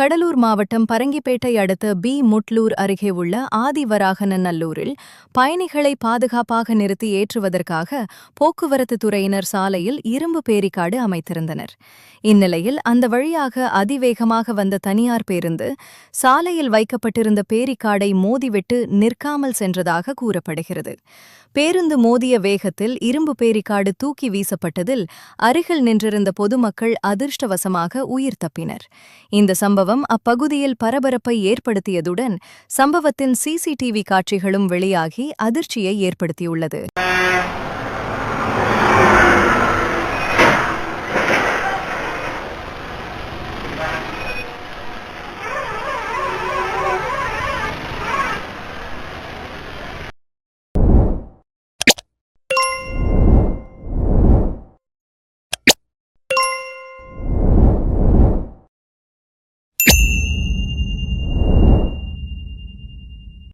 கடலூர் மாவட்டம் பரங்கிப்பேட்டை அடுத்த முட்லூர் அருகே உள்ள ஆதிவராகநல்லூரில் பயணிகளை பாதுகாப்பாக நிறுத்தி ஏற்றுவதற்காக போக்குவரத்து துறையினர் சாலையில் இரும்பு பேரிகார்டு அமைத்திருந்தனர். இந்நிலையில் அந்த வழியாக அதிவேகமாக வந்த தனியார் பேருந்து சாலையில் வைக்கப்பட்டிருந்த பேரிகார்டை மோதிவிட்டு நிற்காமல் சென்றதாக கூறப்படுகிறது. பேருந்து மோதிய வேகத்தில் இரும்பு பேரிகார்டு தூக்கி வீசப்பட்டதில் அருகில் நின்றிருந்த பொதுமக்கள் அதிர்ஷ்டவசமாக உயிர் தப்பினர். இந்த சம்பவம் அப்பகுதியில் பரபரப்பை ஏற்படுத்தியதுடன் சம்பவத்தின் சிசிடிவி காட்சிகளும் வெளியாகி அதிர்ச்சியை ஏற்படுத்தியுள்ளது.